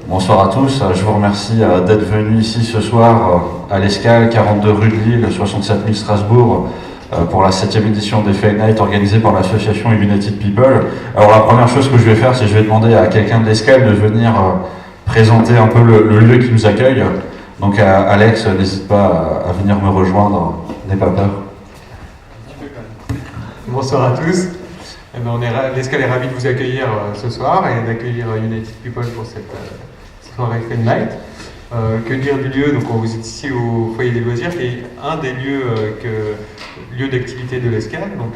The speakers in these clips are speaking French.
Bonsoir à tous, je vous remercie d'être venus ici ce soir à l'Escale, 42 rue de Lille, 67 000 Strasbourg, pour la 7e édition des Fail Night organisée par l'association United People. Alors la première chose que je vais faire, c'est que je vais demander à quelqu'un de l'Escale de venir présenter un peu le lieu qui nous accueille. Donc Alex, n'hésite pas à venir me rejoindre, n'aie pas peur. Bonsoir à tous. L'Escale est ravi de vous accueillir ce soir et d'accueillir United People pour cette soirée Fail Night. Que dire du lieu? Donc vous êtes ici au foyer des loisirs, qui est un des lieux d'activité de l'Escale. Donc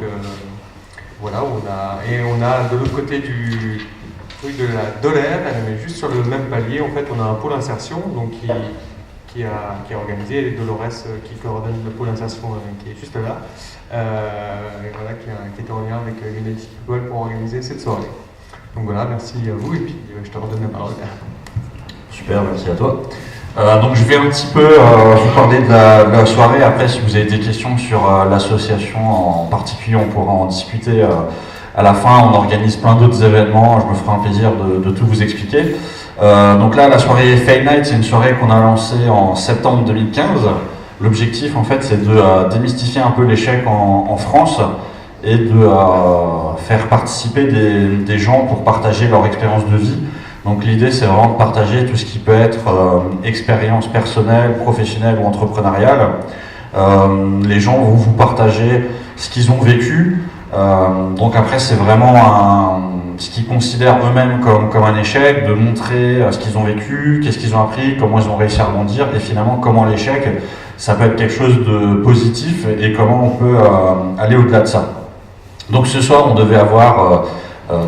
voilà, on a de l'autre côté de la Dolère, mais juste sur le même palier, en fait, on a un pôle insertion donc qui est organisé, et Dolores qui coordonne le pôle insertion qui est juste là, et voilà, qui est en lien avec United People pour organiser cette soirée. Donc voilà, merci à vous, et puis je te redonne la parole. Super, merci à toi. Donc je vais un petit peu vous parler de la soirée. Après, si vous avez des questions sur l'association en particulier, on pourra en discuter à la fin. On organise plein d'autres événements, je me ferai un plaisir de tout vous expliquer. Donc là, la soirée Fail Night, c'est une soirée qu'on a lancée en septembre 2015. L'objectif, en fait, c'est de démystifier un peu l'échec en France et de faire participer des gens pour partager leur expérience de vie. Donc l'idée, c'est vraiment de partager tout ce qui peut être expérience personnelle, professionnelle ou entrepreneuriale. Les gens vont vous partager ce qu'ils ont vécu. Donc après, c'est vraiment ce qu'ils considèrent eux-mêmes comme un échec, de montrer ce qu'ils ont vécu, qu'est-ce qu'ils ont appris, comment ils ont réussi à rebondir, et finalement comment l'échec, ça peut être quelque chose de positif et comment on peut aller au-delà de ça. Donc ce soir, on devait avoir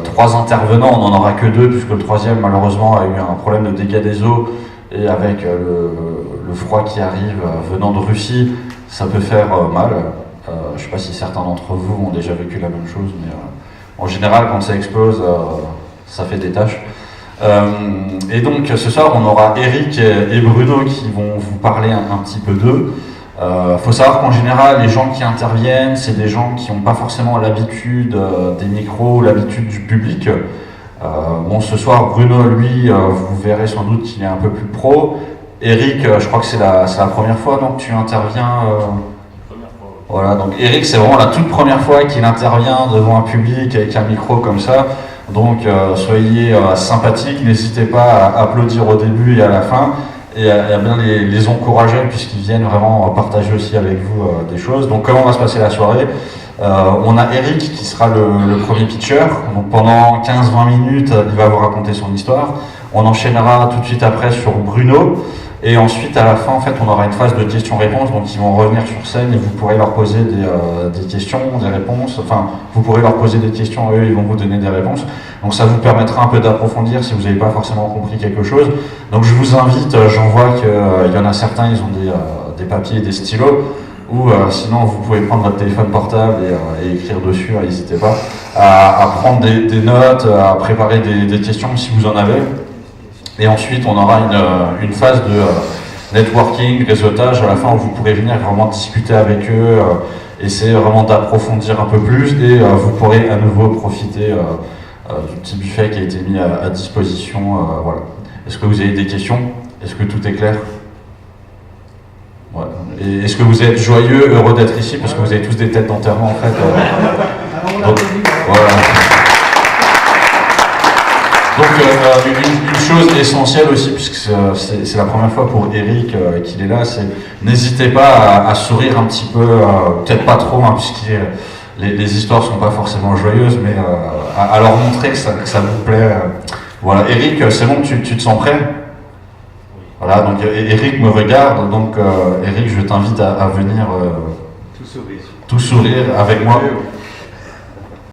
3 intervenants, on n'en aura que 2 puisque le 3e malheureusement a eu un problème de dégâts des eaux, et avec le froid qui arrive venant de Russie, ça peut faire mal. Je ne sais pas si certains d'entre vous ont déjà vécu la même chose, mais en général quand ça explose, ça fait des taches. Et donc ce soir on aura Eric et Bruno qui vont vous parler un petit peu d'eux. Faut savoir qu'en général les gens qui interviennent, c'est des gens qui n'ont pas forcément l'habitude des micros, l'habitude du public. Bon, ce soir Bruno, lui, vous verrez sans doute qu'il est un peu plus pro. Eric, je crois que c'est la première fois donc tu interviens. Voilà, donc Eric, c'est vraiment la toute première fois qu'il intervient devant un public avec un micro comme ça. Donc soyez sympathiques, n'hésitez pas à applaudir au début et à la fin, et à bien les encourager puisqu'ils viennent vraiment partager aussi avec vous des choses. Donc comment va se passer la soirée? On a Eric qui sera le premier pitcher. Donc pendant 15-20 minutes, il va vous raconter son histoire. On enchaînera tout de suite après sur Bruno. Et ensuite, à la fin, en fait, on aura une phase de questions-réponses, donc ils vont revenir sur scène et vous pourrez leur poser des questions, des réponses. Enfin, vous pourrez leur poser des questions, eux, ils vont vous donner des réponses. Donc ça vous permettra un peu d'approfondir si vous n'avez pas forcément compris quelque chose. Donc je vous invite, j'en vois qu'il y en a certains, ils ont des papiers et des stylos, ou sinon vous pouvez prendre votre téléphone portable et écrire dessus, n'hésitez pas à prendre des notes, à préparer des questions si vous en avez. Et ensuite, on aura une phase de networking, réseautage, à la fin où vous pourrez venir vraiment discuter avec eux, essayer vraiment d'approfondir un peu plus, et vous pourrez à nouveau profiter du petit buffet qui a été mis à disposition. Voilà. Est-ce que vous avez des questions? Est-ce que tout est clair? Ouais. Et est-ce que vous êtes joyeux, heureux d'être ici? Parce que vous avez tous des têtes d'enterrement en fait. Donc, voilà. Donc une chose essentielle aussi, puisque c'est la première fois pour Eric qu'il est là, c'est n'hésitez pas à sourire un petit peu, peut-être pas trop, hein, puisque les histoires sont pas forcément joyeuses, mais à leur montrer que ça vous plaît. Voilà, Eric, c'est bon, tu te sens prêt? Voilà, donc Eric me regarde, donc Eric, je t'invite à venir tout sourire avec moi.